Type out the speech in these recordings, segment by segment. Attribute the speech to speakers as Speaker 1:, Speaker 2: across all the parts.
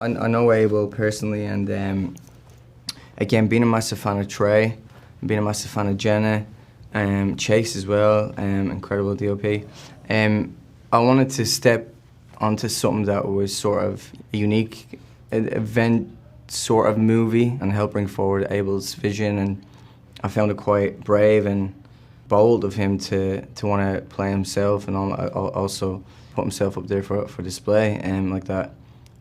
Speaker 1: I know Abel personally, and again, being a massive fan of Trey, being a massive fan of Jenna, Chase as well, incredible DOP. I wanted to step onto something that was sort of a unique event sort of movie and help bring forward Abel's vision, and I found it quite brave and bold of him to want to play himself and also put himself up there for display like that.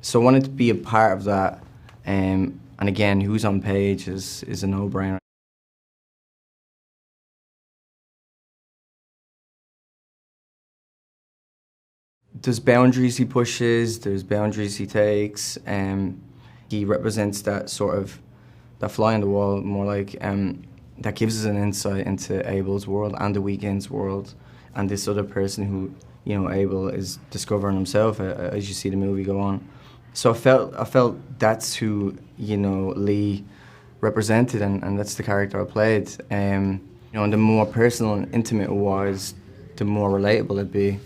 Speaker 1: So I wanted to be a part of that, and again, who's on page is a no-brainer. There's boundaries he pushes, there's boundaries he takes. He represents that sort of, that fly on the wall, more like, that gives us an insight into Abel's world and the Weeknd's world, and this other person who, you know, Abel is discovering himself as you see the movie go on. So I felt that's who, you know, Lee represented, and that's the character I played. You know, and the more personal and intimate it was, the more relatable it'd be.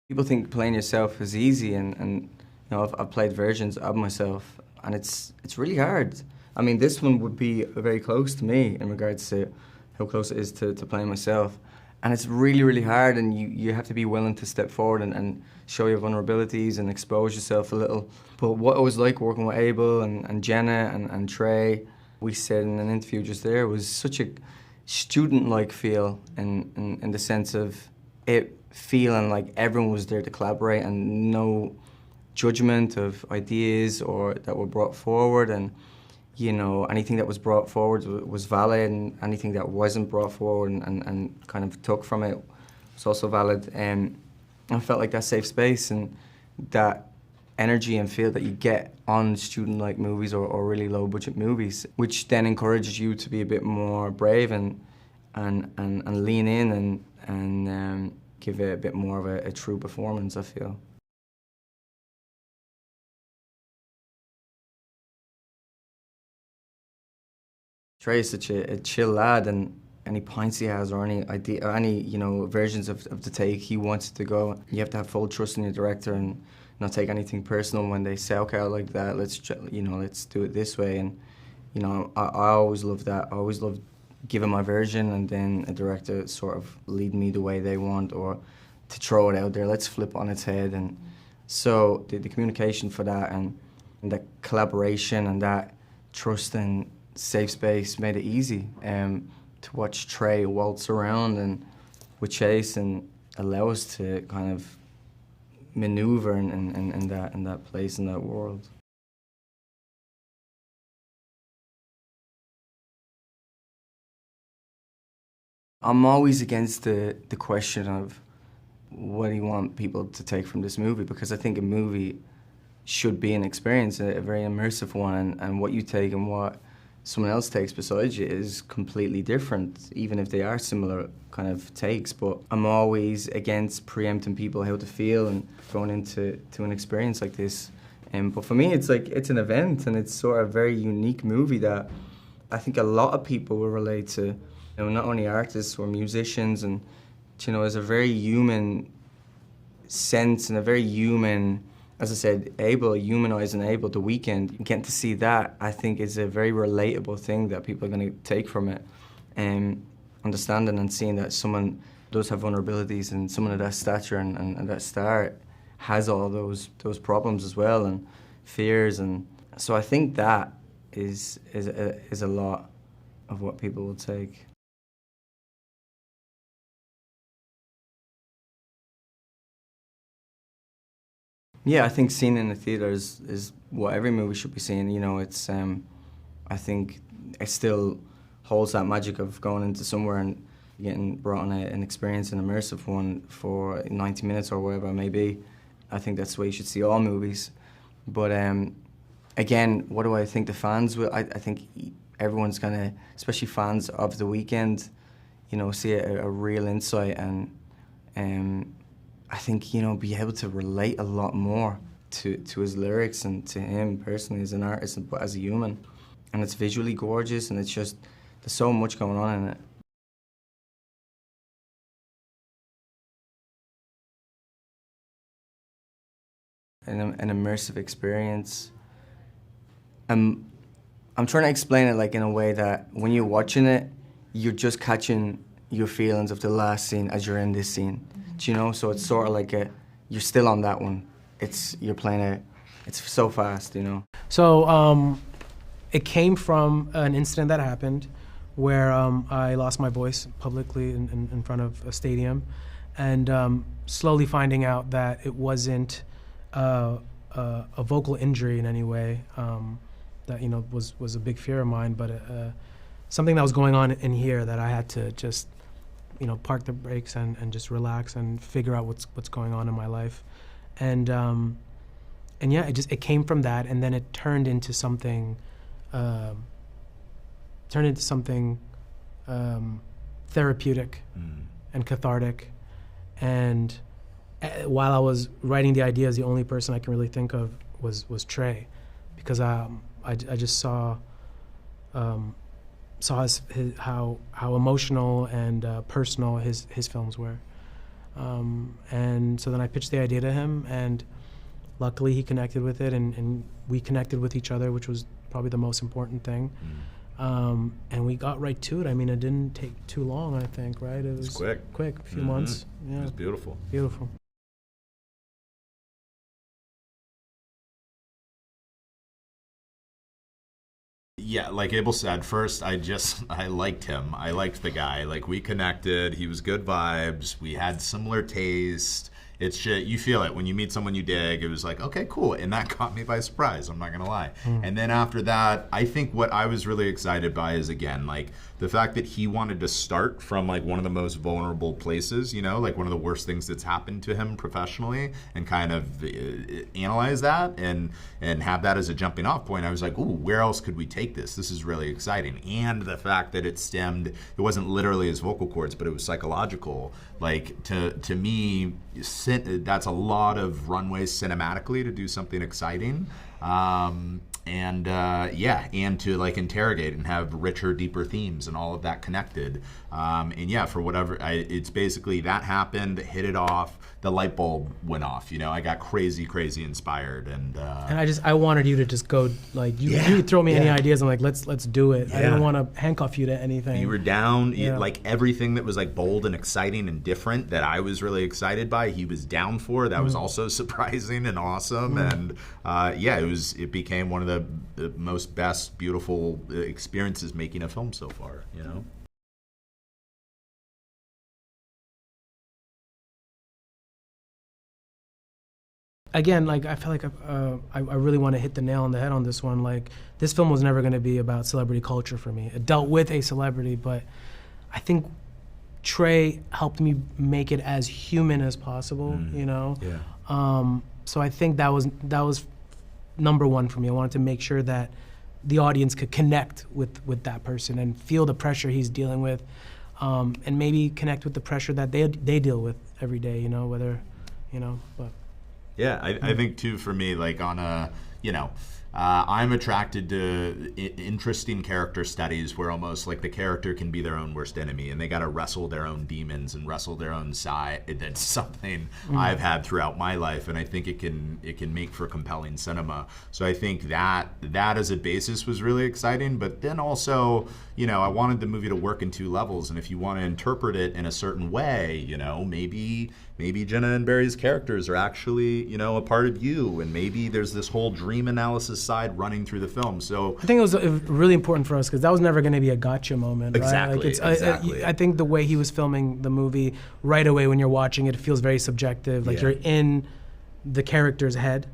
Speaker 1: People think playing yourself is easy, and you know, I've played versions of myself, and it's really hard. I mean, this one would be very close to me in regards to how close it is to playing myself. And it's really, really hard, and you have to be willing to step forward and show your vulnerabilities and expose yourself a little. But what it was like working with Abel and Jenna and Trey, we said in an interview just there, was such a student-like feel in the sense of it feeling like everyone was there to collaborate and no judgment of ideas or that were brought forward, and you know, anything that was brought forward was valid, and anything that wasn't brought forward and kind of took from it was also valid. I felt like that safe space and that energy and feel that you get on student-like movies or really low-budget movies, which then encourages you to be a bit more brave and lean in and give it a bit more of a true performance, I feel. Trey is such a chill lad, and any points he has or any idea or any, you know, versions of the take he wants it to go, you have to have full trust in your director and not take anything personal when they say, okay, I like that, let's, you know, let's do it this way. And you know, I always love that. I always love giving my version and then a director sort of lead me the way they want, or to throw it out there, let's flip on its head. And so the communication for that and that collaboration and that trust and safe space made it easy to watch Trey waltz around and with Chase and allow us to kind of maneuver in that place, in that world. I'm always against the question of what do you want people to take from this movie, because I think a movie should be an experience, a very immersive one, and what you take and what someone else takes beside you is completely different, even if they are similar kind of takes. But I'm always against preempting people how to feel and going into an experience like this. But for me, it's like, it's an event, and it's sort of a very unique movie that I think a lot of people will relate to. You know, not only artists or musicians, and you know, there's a very human sense and a very human, as I said, Abel, humanizing Abel, the Weeknd, getting to see that, I think, is a very relatable thing that people are going to take from it. Understanding and seeing that someone does have vulnerabilities, and someone of that stature and that star has all those problems as well, and fears, and so I think that is a lot of what people will take. Yeah, I think seeing in the theater is what every movie should be seeing. You know, it's I think it still holds that magic of going into somewhere and getting brought on an experience, an immersive one for 90 minutes or whatever it may be. I think that's the way you should see all movies. But again, what do I think the fans will? I think everyone's gonna, especially fans of The Weeknd, you know, see a real insight, and I think, you know, be able to relate a lot more to his lyrics and to him personally as an artist, but as a human. And it's visually gorgeous, and it's just, there's so much going on in it. an immersive experience. I'm trying to explain it like in a way that when you're watching it, you're just catching your feelings of the last scene as you're in this scene. Do you know? So it's sort of like you're still on that one. You're playing it. It's so fast, you know.
Speaker 2: So it came from an incident that happened where I lost my voice publicly in front of a stadium, and slowly finding out that it wasn't a vocal injury in any way. That was a big fear of mine, but something that was going on in here that I had to just park the brakes and just relax and figure out what's going on in my life, and yeah, it came from that, and then it turned into something therapeutic and cathartic, and while I was writing the ideas, the only person I can really think of was Trey, because I just saw how emotional and personal his films were, and so then I pitched the idea to him, and luckily he connected with it, and we connected with each other, which was probably the most important thing. And we got right to it. I mean, it didn't take too long, I think, right? It was
Speaker 3: quick,
Speaker 2: a few months. Yeah.
Speaker 3: It was beautiful.
Speaker 2: Beautiful.
Speaker 3: Yeah, like Abel said, first I liked him. I liked the guy. Like, we connected. He was good vibes. We had similar taste. It's shit, you feel it when you meet someone you dig. It was like, okay, cool, and that caught me by surprise, I'm not gonna lie. And then after that, I think what I was really excited by is, again, like the fact that he wanted to start from like one of the most vulnerable places, like one of the worst things that's happened to him professionally, and kind of analyze that and have that as a jumping off point. I was like, ooh, where else could we take this? This is really exciting. And the fact that it wasn't literally his vocal cords, but it was psychological. Like, to me, that's a lot of runways cinematically to do something exciting. And to like interrogate and have richer, deeper themes and all of that connected. And yeah, for whatever, it's basically that happened, hit it off, the light bulb went off. I got crazy inspired, and
Speaker 2: I wanted you to just go, like, you throw me any ideas, I'm like, let's do it. I didn't want to handcuff you to anything.
Speaker 3: You were down, like everything that was like bold and exciting and different that I was really excited by, he was down for. That was also surprising and awesome, and it became one of the most best, beautiful experiences making a film so far.
Speaker 2: Again, like, I feel like I really want to hit the nail on the head on this one. Like, this film was never going to be about celebrity culture for me. It dealt with a celebrity, but I think Trey helped me make it as human as possible. So I think that was number one for me. I wanted to make sure that the audience could connect with that person and feel the pressure he's dealing with, and maybe connect with the pressure that they deal with every day. But.
Speaker 3: Yeah, I think too, for me, like on a, I'm attracted to interesting character studies where almost like the character can be their own worst enemy, and they got to wrestle their own demons and wrestle their own side. That's something I've had throughout my life, and I think it can make for compelling cinema. So I think that as a basis was really exciting, but then also, I wanted the movie to work in two levels, and if you want to interpret it in a certain way, maybe Jenna and Barry's characters are actually, a part of you, and maybe there's this whole dream analysis side running through the film. So
Speaker 2: I think it was really important for us because that was never going to be a gotcha moment.
Speaker 3: Exactly.
Speaker 2: Right? Like
Speaker 3: exactly.
Speaker 2: I think the way he was filming the movie, right away when you're watching it, it feels very subjective. Like you're in the character's head,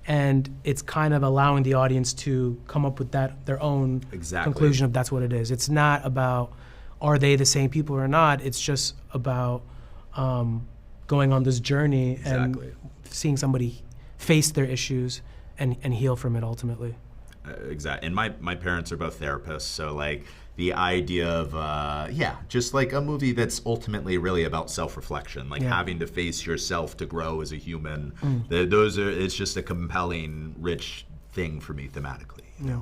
Speaker 2: and it's kind of allowing the audience to come up with their own conclusion of that's what it is. It's not about are they the same people or not. It's just about going on this journey and seeing somebody face their issues and heal from it ultimately.
Speaker 3: Exactly. And my parents are both therapists, so like the idea of just like a movie that's ultimately really about self-reflection, like having to face yourself to grow as a human. It's just a compelling, rich thing for me thematically.
Speaker 2: Yeah.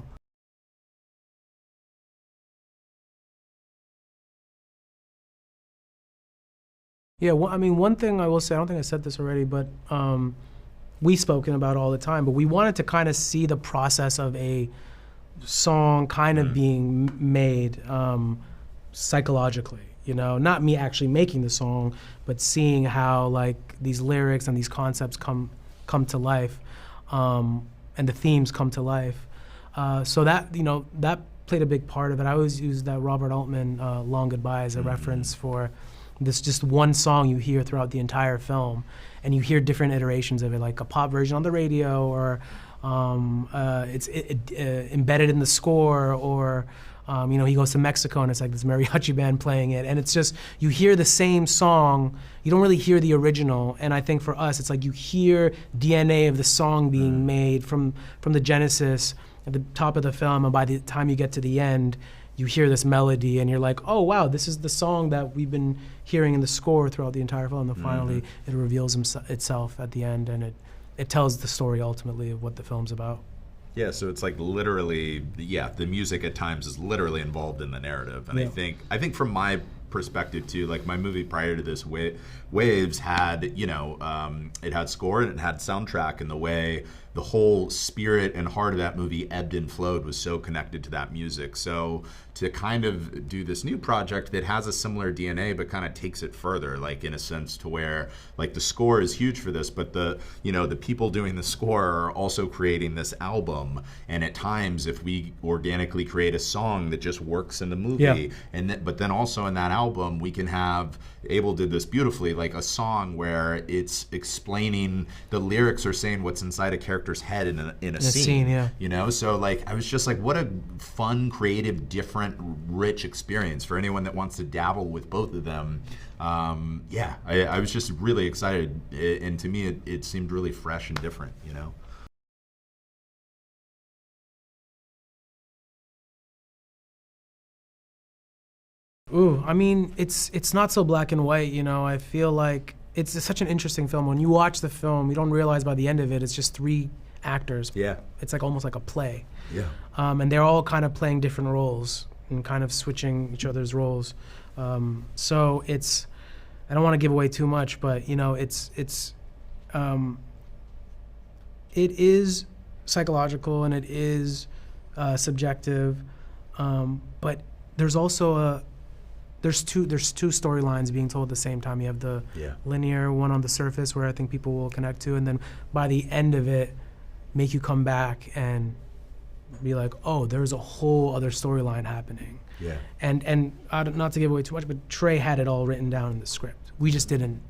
Speaker 2: Yeah, well, I mean, one thing I will say, I don't think I said this already, but we've spoken about all the time, but we wanted to kind of see the process of a song kind of being made psychologically, you know, not me actually making the song, but seeing how like these lyrics and these concepts come to life, and the themes come to life. So that, you know, that played a big part of it. I always use that Robert Altman Long Goodbye as a reference for this just one song you hear throughout the entire film, and you hear different iterations of it, like a pop version on the radio, or it's embedded in the score, or you know, he goes to Mexico and it's like this mariachi band playing it, and it's just, you hear the same song, you don't really hear the original. And I think for us, it's like you hear DNA of the song being made from the genesis at the top of the film, and by the time you get to the end, you hear this melody and you're like, oh wow, this is the song that we've been hearing in the score throughout the entire film. And finally it reveals itself at the end, and it tells the story ultimately of what the film's about.
Speaker 3: Yeah, so it's like literally, the music at times is literally involved in the narrative. And I think from my perspective too, like my movie prior to this, Waves had, you know, it had score and it had soundtrack, and the way the whole spirit and heart of that movie ebbed and flowed was so connected to that music. So to kind of do this new project that has a similar DNA but kind of takes it further, like in a sense to where like the score is huge for this, but the, you know, the people doing the score are also creating this album. And at times, if we organically create a song that just works in the movie, but then also in that album, we can have, Abel did this beautifully, like a song where it's explaining, the lyrics are saying what's inside a character's head in a scene, you know? So like, I was just like, what a fun, creative, different, rich experience for anyone that wants to dabble with both of them. I was just really excited, and to me, it seemed really fresh and different, you know?
Speaker 2: Ooh, I mean, it's not so black and white, you know. I feel like it's such an interesting film. When you watch the film, you don't realize by the end of it, it's just 3 actors. Yeah. It's like almost like a play. Yeah. And they're all kind of playing different roles and kind of switching each other's roles. So it's, I don't want to give away too much, but you know, it is psychological and it is subjective, but there's also there's two storylines being told at the same time. You have the linear one on the surface where I think people will connect to, and then by the end of it, make you come back and be like, oh, there's a whole other storyline happening. Yeah. And not to give away too much, but Trey had it all written down in the script. We just didn't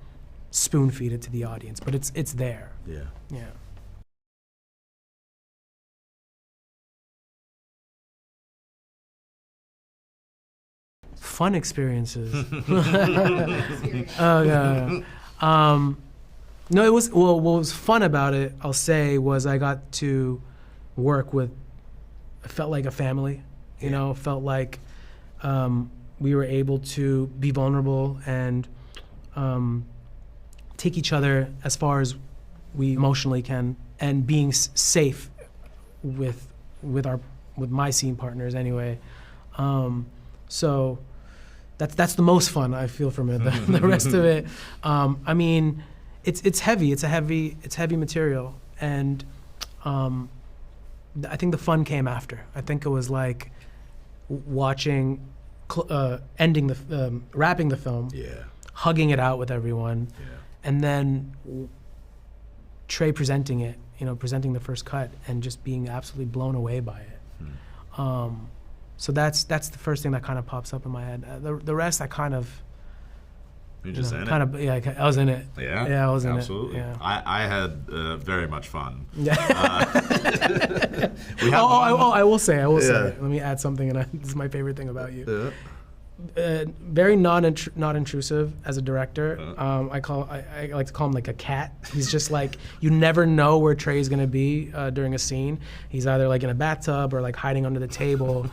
Speaker 2: spoon feed it to the audience, but it's there. Yeah. Yeah. Fun experiences. Oh yeah. No, it was, well, what was fun about it, I'll say, was I got to work with, it felt like a family, you know, felt like we were able to be vulnerable and take each other as far as we emotionally can, and being safe with my scene partners anyway. So that's the most fun I feel from it. The rest of it, I mean, it's heavy. It's heavy material, and I think the fun came after. I think it was like watching, ending the, wrapping the film, hugging it out with everyone, and then Trey presenting it, you know, presenting the first cut, and just being absolutely blown away by it. So that's the first thing that kind of pops up in my head. The rest, I kind of,
Speaker 3: You're just in
Speaker 2: kind
Speaker 3: it.
Speaker 2: of, yeah, I was in it.
Speaker 3: Yeah,
Speaker 2: I was in it.
Speaker 3: Absolutely.
Speaker 2: Yeah.
Speaker 3: I had very much fun.
Speaker 2: Yeah. I will say. Let me add something, and this is my favorite thing about you. Very not intrusive as a director. I like to call him like a cat. He's just like, you never know where Trey's gonna be during a scene. He's either like in a bathtub or like hiding under the table,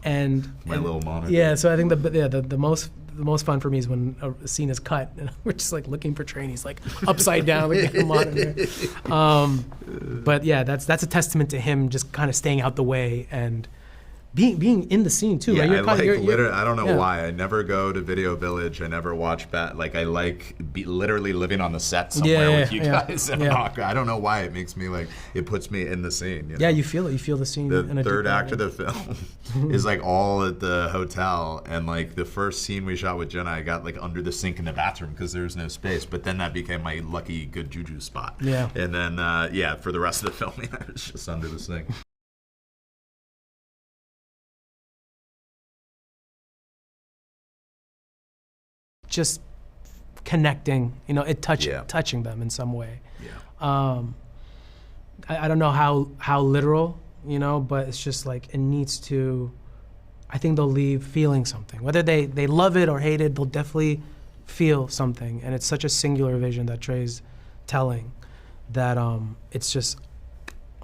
Speaker 2: and
Speaker 3: little monitor.
Speaker 2: Yeah, so I think the most fun for me is when a scene is cut and we're just like looking for Trey and he's like upside down looking at the monitor. But yeah, that's a testament to him just kind of staying out the way and being in the scene too.
Speaker 3: Yeah,
Speaker 2: right?
Speaker 3: literally. I don't know
Speaker 2: yeah.
Speaker 3: why. I never go to Video Village. I never watch Like I like literally living on the set somewhere with you guys. And I don't know why it makes me like it puts me in the scene. You know?
Speaker 2: Yeah, you feel it. You feel the scene.
Speaker 3: The
Speaker 2: in a
Speaker 3: third
Speaker 2: deeper
Speaker 3: act
Speaker 2: way.
Speaker 3: of the film is like all at the hotel, and like the first scene we shot with Jenna, I got like under the sink in the bathroom because there was no space. But then that became my lucky good juju spot.
Speaker 2: Yeah.
Speaker 3: And then for the rest of the filming, I was just under the sink.
Speaker 2: Just connecting, touching them in some way.
Speaker 3: Yeah.
Speaker 2: I don't know how literal, but it's just like it needs to. I think they'll leave feeling something, whether they love it or hate it. They'll definitely feel something, and it's such a singular vision that Trey's telling that it's just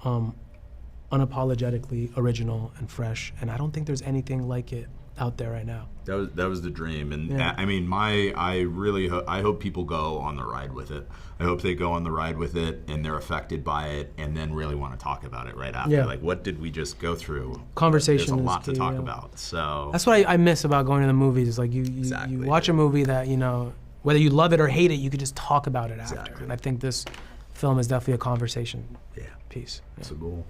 Speaker 2: unapologetically original and fresh, and I don't think there's anything like it out there right now.
Speaker 3: That was the dream, and I mean, I hope people go on the ride with it. I hope they go on the ride with it and they're affected by it, and then really want to talk about it right after.
Speaker 2: Yeah.
Speaker 3: Like, what did we just go through?
Speaker 2: Conversation.
Speaker 3: There's a lot
Speaker 2: is key,
Speaker 3: to talk about. So
Speaker 2: that's what I miss about going to the movies. Is like you watch a movie that whether you love it or hate it, you could just talk about it after. And I think this film is definitely a conversation piece. Yeah.
Speaker 3: That's a goal.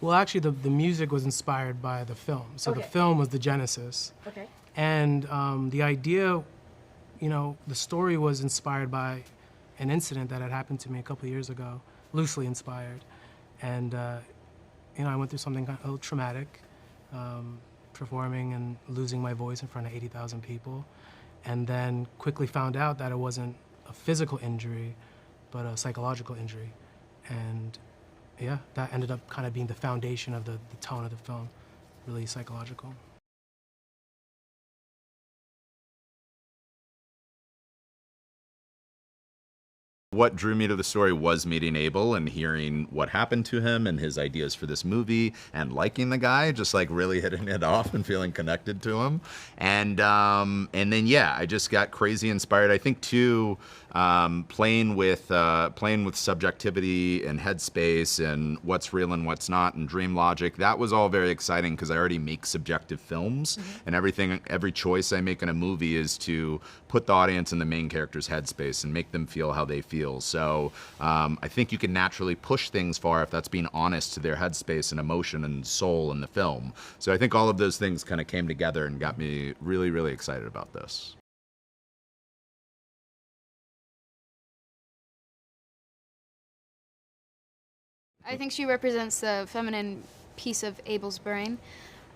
Speaker 2: Well, actually, the music was inspired by the film. So the film was the genesis.
Speaker 4: Okay.
Speaker 2: And the idea, the story was inspired by an incident that had happened to me a couple of years ago, loosely inspired. And, I went through something a little traumatic, performing and losing my voice in front of 80,000 people. And then quickly found out that it wasn't a physical injury, but a psychological injury. And yeah, that ended up kind of being the foundation of the tone of the film, really psychological.
Speaker 3: What drew me to the story was meeting Abel and hearing what happened to him and his ideas for this movie and liking the guy, just like really hitting it off and feeling connected to him. And then I just got crazy inspired. I think too, playing with subjectivity and headspace and what's real and what's not and dream logic. That was all very exciting because I already make subjective films, and every choice I make in a movie is to put the audience in the main character's headspace and make them feel how they feel. So I think you can naturally push things far if that's being honest to their headspace and emotion and soul in the film. So I think all of those things kind of came together and got me really, really excited about this.
Speaker 4: I think she represents the feminine piece of Abel's brain,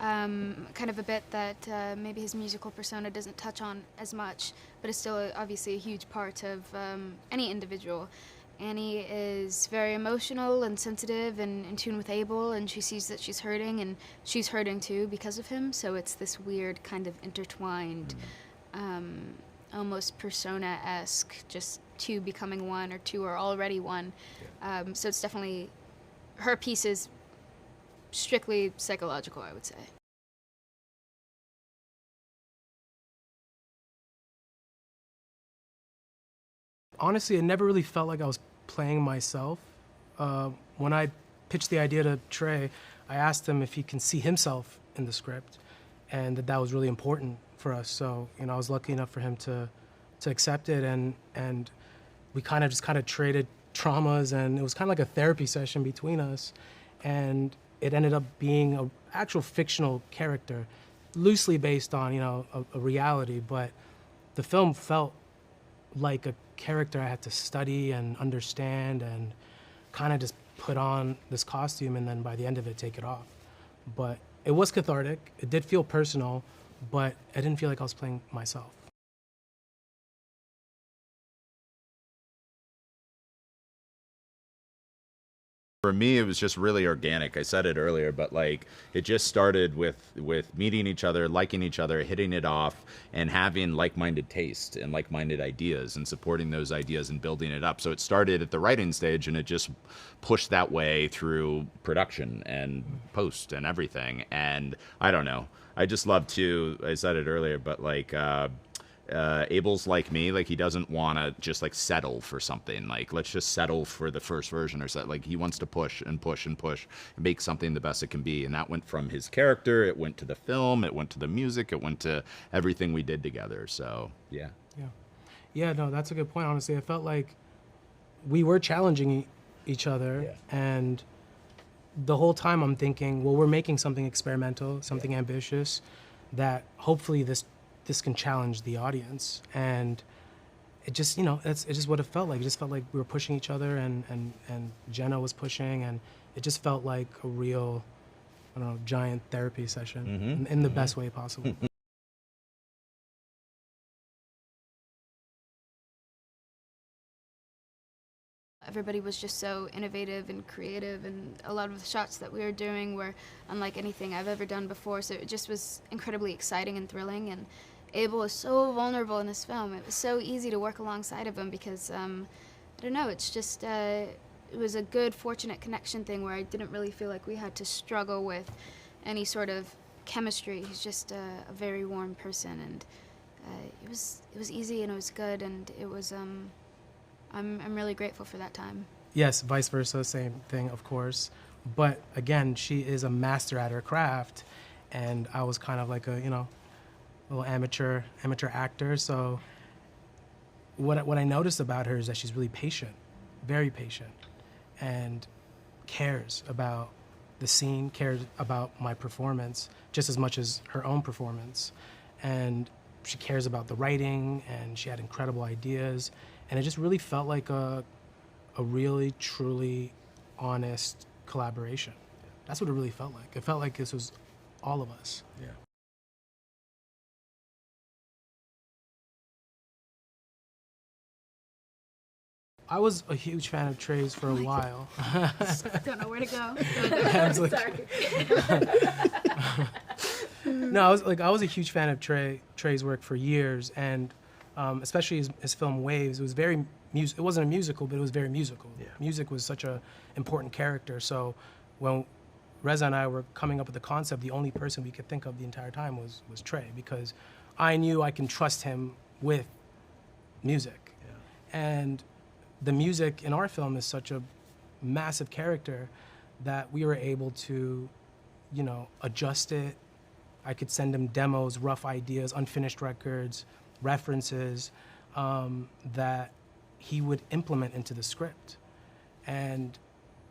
Speaker 4: kind of a bit that maybe his musical persona doesn't touch on as much, but it's still obviously a huge part of any individual. Annie is very emotional and sensitive and in tune with Abel, and she sees that she's hurting, and she's hurting too because of him, so it's this weird kind of intertwined, almost persona-esque, just two becoming one, or two are already one. So it's definitely, her piece is strictly psychological, I would say.
Speaker 2: Honestly, it never really felt like I was playing myself. When I pitched the idea to Trey, I asked him if he can see himself in the script, and that was really important for us. So, I was lucky enough for him to accept it, and we kind of traded traumas, and it was kind of like a therapy session between us, and it ended up being an actual fictional character, loosely based on a reality, but the film felt like a character I had to study and understand and kind of just put on this costume, and then by the end of it take it off. But it was cathartic, it did feel personal, but I didn't feel like I was playing myself.
Speaker 3: For me, it was just really organic. I said it earlier, but like it just started with meeting each other, liking each other, hitting it off, and having like-minded taste and like-minded ideas and supporting those ideas and building it up. So it started at the writing stage, and it just pushed that way through production and post and everything. And I don't know. I just love to, I said it earlier, but like Abel's like me, like he doesn't want to just like settle for something. Like let's just settle for the first version or something. Like he wants to push and push and push and make something the best it can be. And that went from his character, it went to the film, it went to the music, it went to everything we did together. So yeah.
Speaker 2: Yeah, no, that's a good point. Honestly, I felt like we were challenging each other, and the whole time I'm thinking, well, we're making something experimental, something ambitious, that hopefully this can challenge the audience. And it just, it's just what it felt like. It just felt like we were pushing each other, and Jenna was pushing, and it just felt like a real, I don't know, giant therapy session in the best way possible.
Speaker 4: Everybody was just so innovative and creative, and a lot of the shots that we were doing were unlike anything I've ever done before, so it just was incredibly exciting and thrilling. And Abel is so vulnerable in this film. It was so easy to work alongside of him because, I don't know, it's just, it was a good, fortunate connection thing where I didn't really feel like we had to struggle with any sort of chemistry. He's just a very warm person, and it was easy and it was good, and it was, I'm really grateful for that time.
Speaker 2: Yes, vice versa, same thing, of course. But again, she is a master at her craft, and I was kind of like a, little amateur actor. So what I noticed about her is that she's really patient, very patient, and cares about the scene, cares about my performance just as much as her own performance. And she cares about the writing, and she had incredible ideas. And it just really felt like a really, truly honest collaboration. That's what it really felt like. It felt like this was all of us.
Speaker 3: Yeah.
Speaker 2: I was a huge fan of Trey's for a while.
Speaker 4: Don't know where to go.
Speaker 2: Sorry. No, I was a huge fan of Trey's work for years, and especially his film Waves. It was it wasn't a musical, but it was very musical. Yeah. Music was such an important character. So when Reza and I were coming up with the concept, the only person we could think of the entire time was Trey, because I knew I can trust him with music. Yeah. And the music in our film is such a massive character that we were able to, adjust it. I could send him demos, rough ideas, unfinished records, references that he would implement into the script. And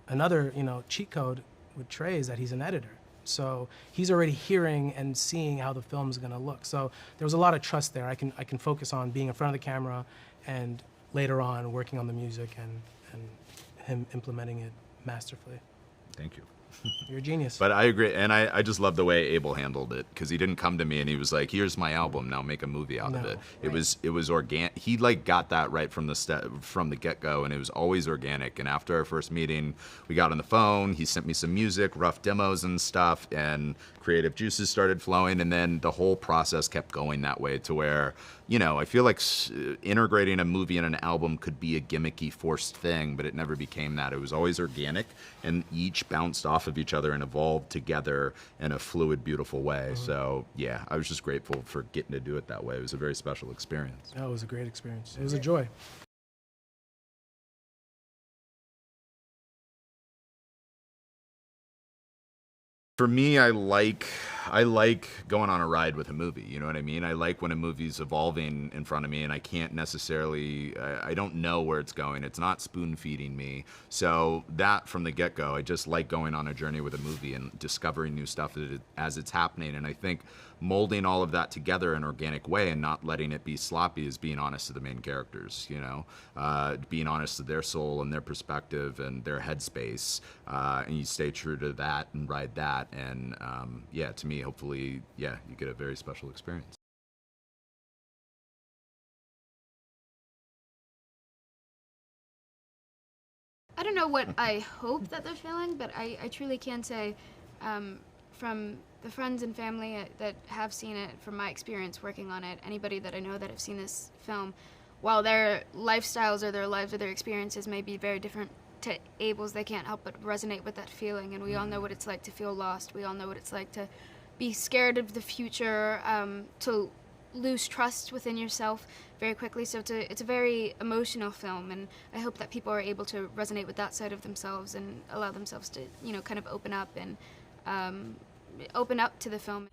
Speaker 2: another, cheat code with Trey is that he's an editor. So he's already hearing and seeing how the film's gonna look. So there was a lot of trust there. I can focus on being in front of the camera, and later on working on the music and him implementing it masterfully.
Speaker 3: Thank you.
Speaker 2: You're a genius.
Speaker 3: But I agree, and I just love the way Abel handled it, because he didn't come to me and he was like, "Here's my album, now make a movie out of it." It was organic. He got that right from the get-go, and it was always organic. And after our first meeting, we got on the phone. He sent me some music, rough demos and stuff, and creative juices started flowing. And then the whole process kept going that way to where, I feel like integrating a movie and an album could be a gimmicky, forced thing, but it never became that. It was always organic, and each bounced off of each other and evolved together in a fluid, beautiful way. So yeah, I was just grateful for getting to do it that way. It was a very special experience.
Speaker 2: That was a great experience. It was a joy.
Speaker 3: For me, I like going on a ride with a movie. You know what I mean? I like when a movie's evolving in front of me, and I can't necessarily, I don't know where it's going. It's not spoon feeding me. So that from the get-go, I just like going on a journey with a movie and discovering new stuff as it's happening. And I think molding all of that together in an organic way and not letting it be sloppy is being honest to the main characters, being honest to their soul and their perspective and their headspace. And you stay true to that and ride that. And to me, hopefully, you get a very special experience.
Speaker 4: I don't know what I hope that they're feeling, but I truly can say from the friends and family that have seen it, from my experience working on it, anybody that I know that have seen this film, while their lifestyles or their lives or their experiences may be very different to Abel's, they can't help but resonate with that feeling. And we all know what it's like to feel lost. We all know what it's like to be scared of the future, to lose trust within yourself very quickly. So it's a very emotional film, and I hope that people are able to resonate with that side of themselves and allow themselves to, kind of open up and open up to the film.